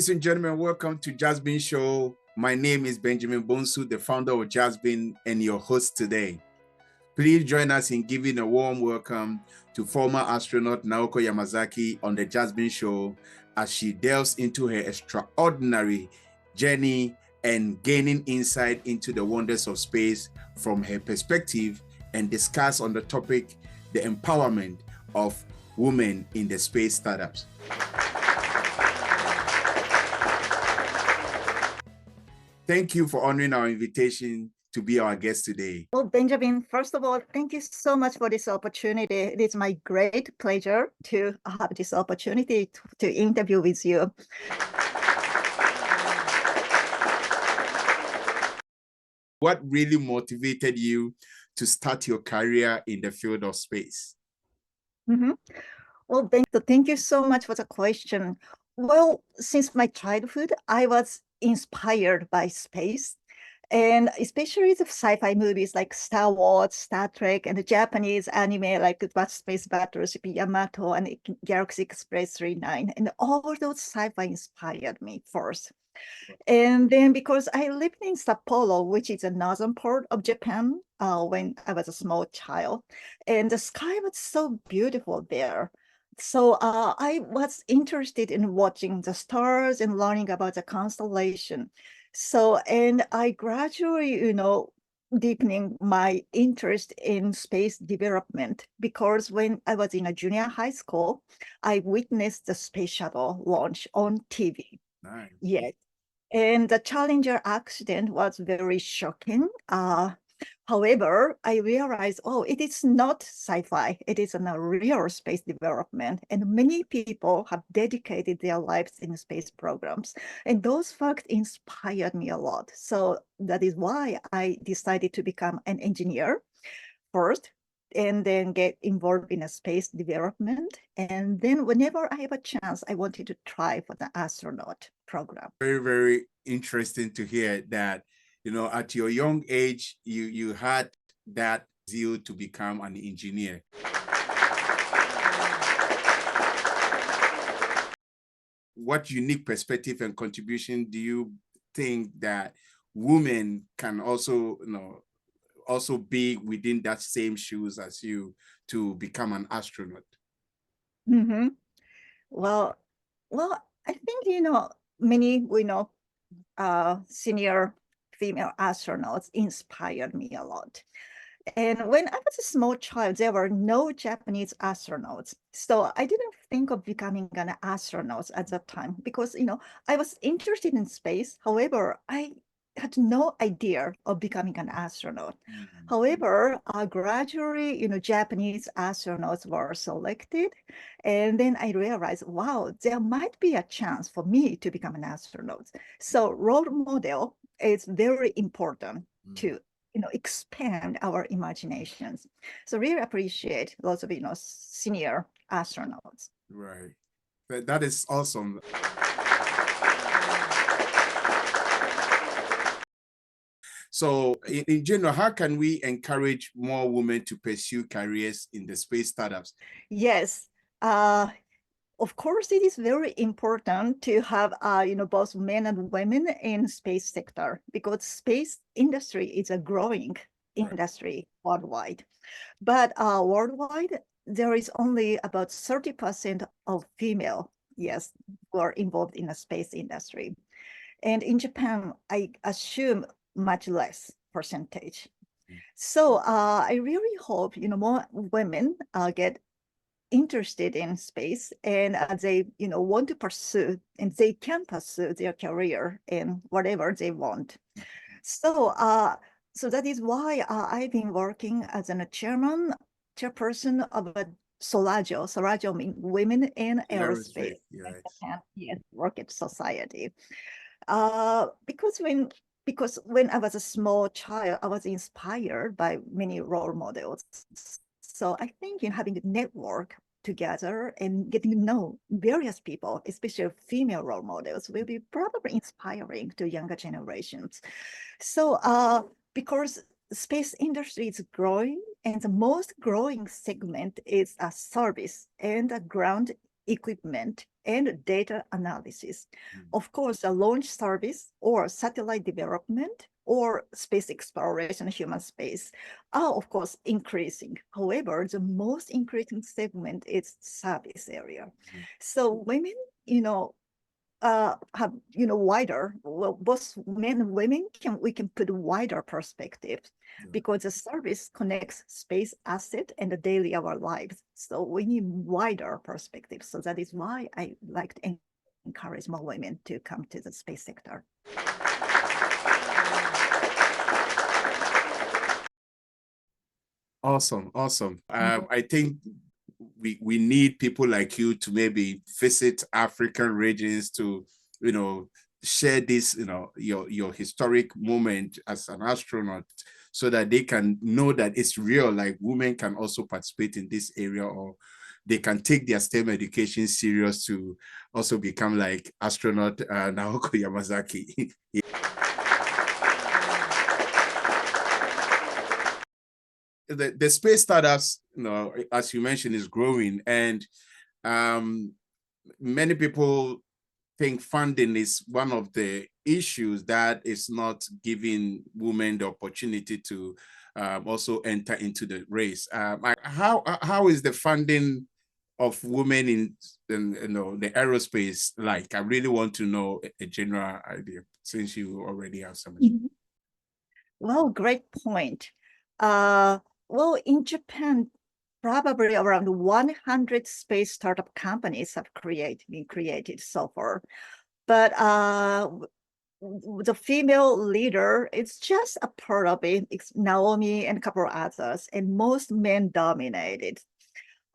Ladies and gentlemen, welcome to Jasmine Show. My name is Benjamin Bonsu, the founder of Jasmine and your host today. Please join us in giving a warm welcome to former astronaut Naoko Yamazaki on the Jasmine Show as she delves into her extraordinary journey and gaining insight into the wonders of space from her perspective and discuss on the topic, the empowerment of women in the space startups. Thank you for honoring our invitation to be our guest today. Well, Benjamin, first of all, thank you so much for this opportunity. It is my great pleasure to have this opportunity to interview with you. What really motivated you to start your career in the field of space? Well, thank you so much for the question. Well, since my childhood, I was inspired by space, and especially the sci-fi movies like Star Wars, Star Trek, and the Japanese anime like Space Battleship Yamato and Galaxy Express 39. And all those sci-fi inspired me first. And then because I lived in Sapporo, which is a northern part of Japan, when I was a small child, and the sky was so beautiful there. So I was interested in watching the stars and learning about the constellation. So, and I gradually, deepening my interest in space development, because when I was in a junior high school, I witnessed the space shuttle launch on TV. Nice. Yes. And the Challenger accident was very shocking. However, I realized, it is not sci-fi. It is a real space development. And many people have dedicated their lives in space programs. And those facts inspired me a lot. So that is why I decided to become an engineer first, and then get involved in a space development. And then whenever I have a chance, I wanted to try for the astronaut program. Very, very interesting to hear that, at your young age, you had that zeal to become an engineer. What unique perspective and contribution do you think that women can also, also be within that same shoes as you to become an astronaut? Well, I think, many senior female astronauts inspired me a lot. And when I was a small child, there were no Japanese astronauts. So I didn't think of becoming an astronaut at that time because, I was interested in space. However, I had no idea of becoming an astronaut. However, gradually, Japanese astronauts were selected. And then I realized, wow, there might be a chance for me to become an astronaut. So role model is very important to expand our imaginations. So really appreciate lots of, senior astronauts. Right. That is awesome. So in general, how can we encourage more women to pursue careers in the space startups? Yes. Of course, it is very important to have, both men and women in space sector, because space industry is a growing industry worldwide. But worldwide, there is only about 30% of female, who are involved in the space industry. And in Japan, I assume much less percentage. So I really hope, more women get interested in space and they want to pursue, and they can pursue their career in whatever they want. So that is why I've been working as a chairperson of a SORAJO means Women in Aerospace Rocket Society. Because when I was a small child, I was inspired by many role models. So I think having a network together and getting to know various people, especially female role models, will be probably inspiring to younger generations. So because space industry is growing, and the most growing segment is a service and a ground equipment and data analysis. Mm. Of course, the launch service or satellite development or space exploration, human space are, of course, increasing. However, the most increasing segment is service area. Mm. So women, have wider, well, both men and women we can put wider perspective, Yeah. because the service connects space asset and the daily our lives, so we need wider perspective. So that is why I like to encourage more women to come to the space sector. Awesome, awesome. I think we need people like you to maybe visit African regions to, share this, your historic moment as an astronaut, so that they can know that it's real. Like women can also participate in this area, or they can take their STEM education serious to also become like astronaut Naoko Yamazaki. The space startups, as you mentioned, is growing, and many people think funding is one of the issues that is not giving women the opportunity to also enter into the race. How is the funding of women in the aerospace like? I really want to know a general idea, since you already have some. Well, great point. Well, in Japan, probably around 100 space startup companies have been created so far. But the female leader, it's just a part of it. It's Naomi and a couple of others, and most men dominated.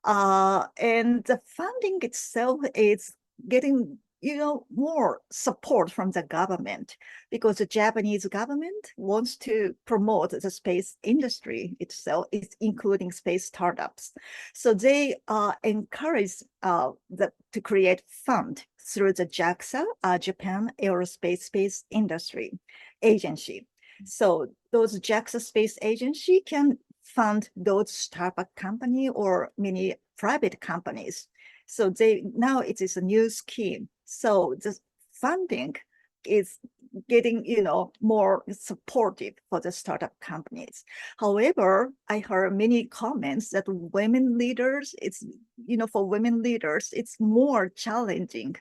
And the funding itself is getting more support from the government, because the Japanese government wants to promote the space industry itself, including space startups. So they encourage to create fund through the JAXA, Japan Aerospace Space Industry Agency. So those JAXA Space Agency can fund those startup company or many private companies. So now it is a new scheme. So the funding is getting more supportive for the startup companies. However, I heard many comments that women leaders, for women leaders, it's more challenging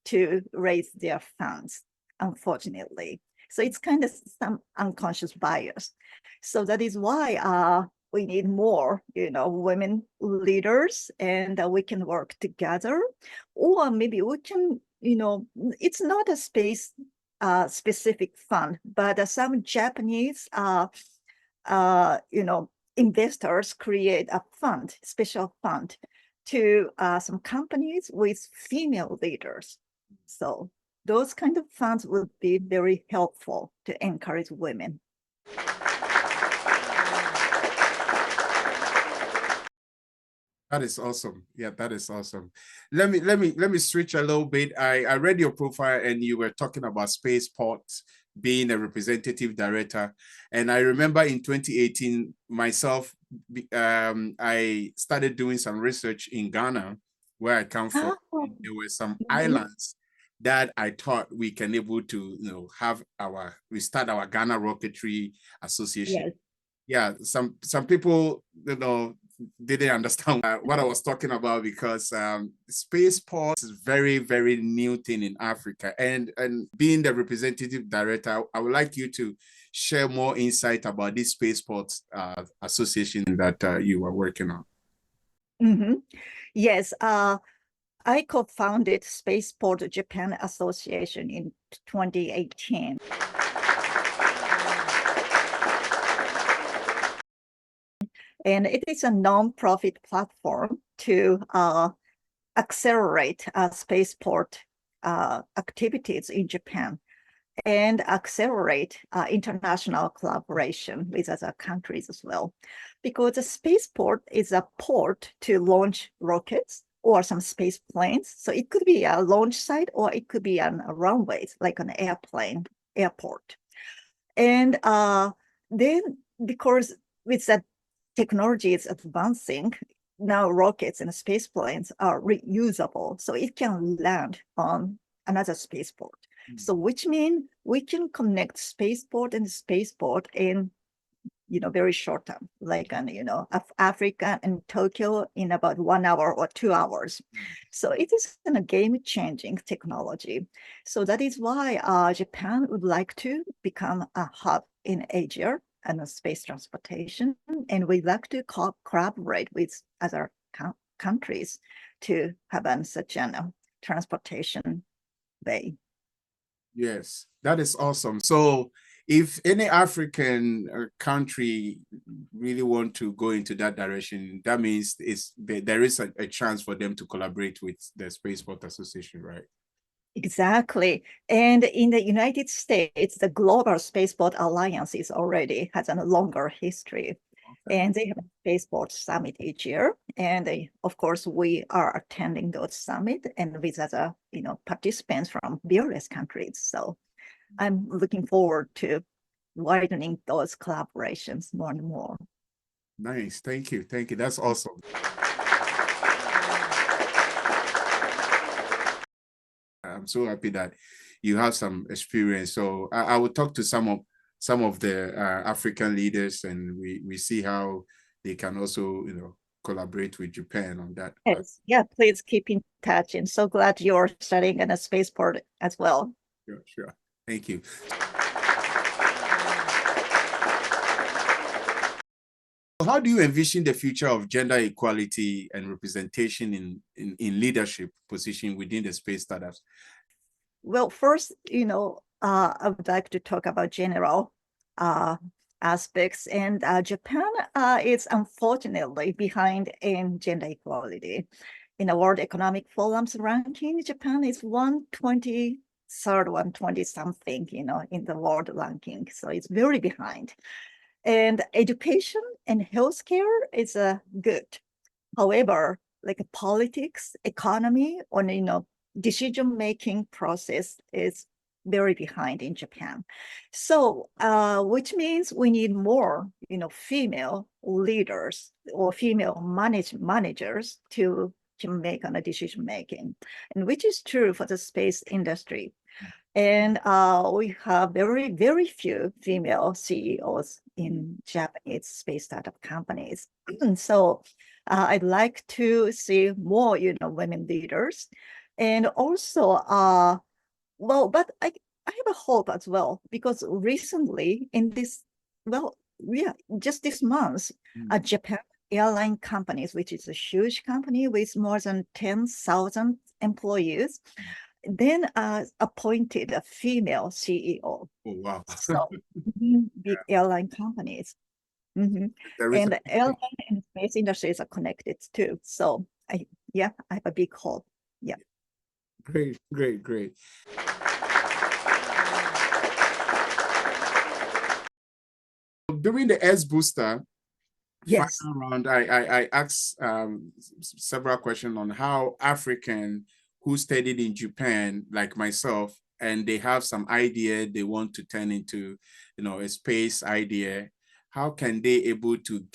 to raise their funds, unfortunately. So it's kind of some unconscious bias. So that is why we need more, women leaders, and we can work together. Or maybe we can, it's not a space specific fund, but some Japanese, investors create a fund, special fund to some companies with female leaders. So those kind of funds would be very helpful to encourage women. That is awesome. Yeah, that is awesome. Let me switch a little bit. I read your profile and you were talking about Spaceport being a representative director. And I remember in 2018, myself, I started doing some research in Ghana, where I come from. Oh. There were some Mhm. islands that I thought we can able to, we start our Ghana Rocketry Association. Yes. Yeah, some people, didn't understand what I was talking about, because spaceport is very, very new thing in Africa. And being the representative director, I would like you to share more insight about this spaceport association that you are working on. Mm-hmm. Yes, I co-founded Spaceport Japan Association in 2018. And it is a non-profit platform to accelerate spaceport activities in Japan and accelerate international collaboration with other countries as well. Because the spaceport is a port to launch rockets or some space planes. So it could be a launch site, or it could be on a runways, like an airport. And then, because with that technology is advancing, now rockets and space planes are reusable, so it can land on another spaceport. So which means we can connect spaceport and spaceport in very short time, like Africa and Tokyo in about 1 hour or 2 hours. So it is a game-changing technology. So that is why Japan would like to become a hub in Asia and space transportation, and we'd like to collaborate with other countries to have such a transportation way. Yes, that is awesome. So if any African country really want to go into that direction, that means there is a chance for them to collaborate with the Spaceport Association, right? Exactly. And in the United States, the Global Spaceport Alliance already has a longer history. Okay. And they have a Spaceport Summit each year. And of course, we are attending those summits and with other participants from various countries. So I'm looking forward to widening those collaborations more and more. Nice. Thank you. Thank you. That's awesome. I'm so happy that you have some experience. So I will talk to some of the African leaders, and we see how they can also collaborate with Japan on that. Yes. Yeah, please keep in touch. And so glad you're studying in a spaceport as well. Sure. Thank you. How do you envision the future of gender equality and representation in leadership position within the space startups? Well, first, I would like to talk about general aspects. And Japan is unfortunately behind in gender equality. In the World Economic Forum's ranking, Japan is 123rd, 120 something, in the world ranking. So it's very behind. And education and healthcare is good. However, like politics, economy, or decision-making process is very behind in Japan. So, which means we need more, female leaders or female managers to make on a decision making, and which is true for the space industry. And we have very, very few female CEOs in Japanese space startup companies. So I'd like to see more, women leaders. And also, but I have a hope as well, because recently in this, just this month, Japan Airline Companies, which is a huge company with more than 10,000 employees, then appointed a female CEO. Oh, wow. So big airline companies. And the airline and space industries are connected too. So I have a big hope. Yeah. Great. During the S Booster final round, I asked several questions on how African who studied in Japan, like myself, and they have some idea they want to turn into, a space idea. How can they able to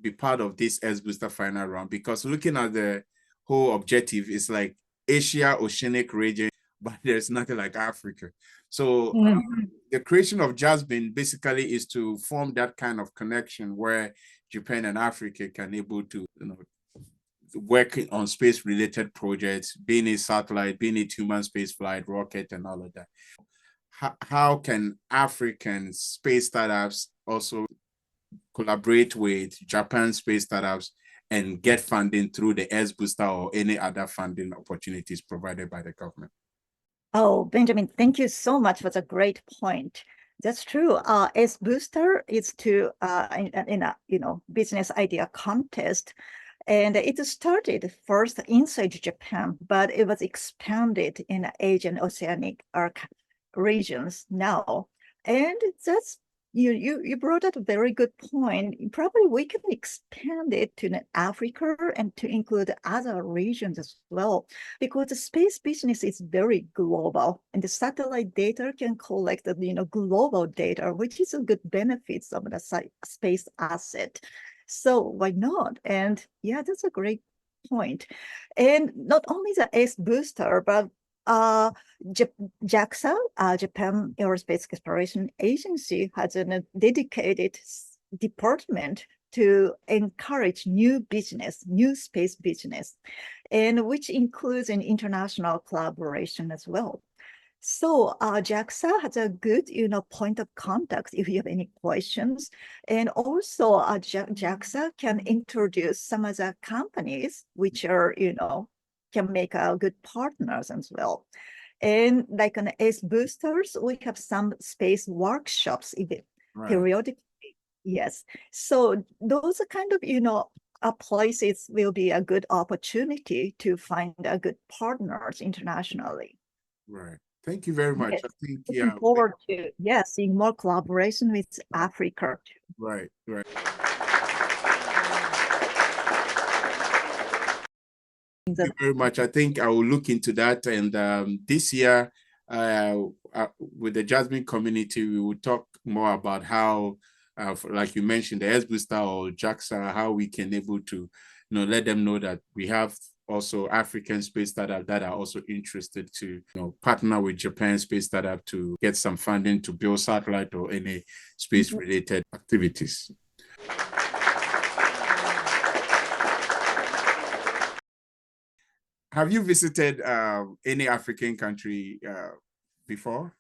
be part of this S Booster final round? Because looking at the whole objective, it's like Asia Oceanic region, but there's nothing like Africa. So the creation of Jasmine basically is to form that kind of connection where Japan and Africa can able to, work on space-related projects, being a satellite, being a human space flight, rocket, and all of that. How can African space startups also collaborate with Japan space startups and get funding through the S Booster or any other funding opportunities provided by the government? Oh, Benjamin, thank you so much for the great point. That's true. S Booster is to in a business idea contest, and it started first inside Japan, but it was expanded in Asian Oceanic regions now, and that's you brought up a very good point. Probably we can expand it to Africa and to include other regions as well, because the space business is very global, and the satellite data can collect the global data, which is a good benefits of the space asset. So why not? And yeah, that's a great point. And not only the ACE booster, but JAXA, Japan Aerospace Exploration Agency, has a dedicated department to encourage new business, new space business, and which includes an international collaboration as well. So JAXA has a good, point of contact if you have any questions. And also JAXA can introduce some of the companies which are, can make good partners as well. And like an ACE boosters, we have some space workshops periodically. Yes. So those are kind of, places will be a good opportunity to find a good partners internationally. Right. Thank you very much. Yes. I think, Looking forward to, seeing more collaboration with Africa too. Right. Thank you very much. I think I will look into that. And this year, with the Jasmine community, we will talk more about how, like you mentioned, the S-Booster or JAXA, how we can able to, let them know that we have also African space startup that are also interested to partner with Japan space startup to get some funding to build satellite or any space related activities. Have you visited any African country before?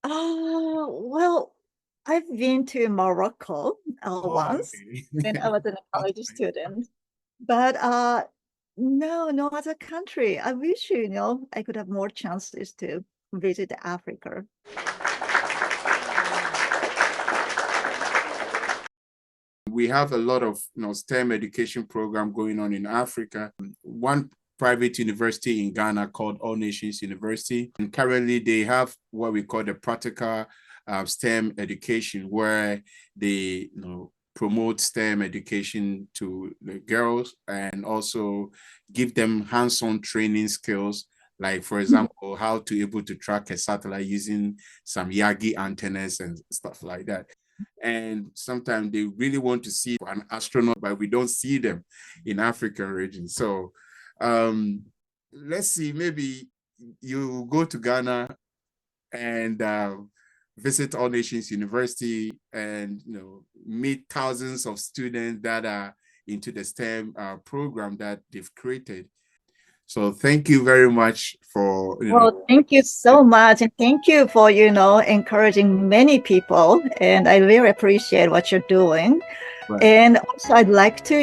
Well, I've been to Morocco once when I was a college student, but no other country. I wish, I could have more chances to visit Africa. We have a lot of STEM education program going on in Africa. One private university in Ghana called All Nations University, and currently they have what we call the practical STEM education, where they promote STEM education to the girls and also give them hands-on training skills, like, for example, how to able to track a satellite using some Yagi antennas and stuff like that. And sometimes they really want to see an astronaut, but we don't see them in African region. So let's see, maybe you go to Ghana and visit All Nations University and meet thousands of students that are into the STEM program that they've created. So thank you very much for Well, thank you so much, and thank you for encouraging many people, and I really appreciate what you're doing. Right. And also I'd like to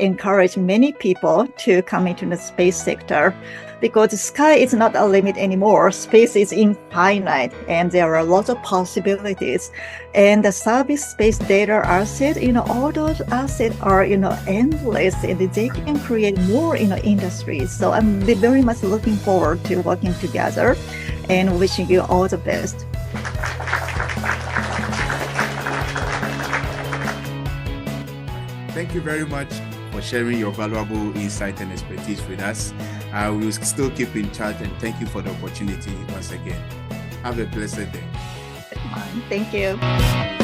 encourage many people to come into the space sector, because the sky is not a limit anymore. Space is infinite, and there are lots of possibilities. And the service space data asset, all those assets are, endless, and they can create more, industries. So I'm very much looking forward to working together and wishing you all the best. Thank you very much for sharing your valuable insight and expertise with us. We will still keep in touch, and thank you for the opportunity once again. Have a blessed day. Thank you.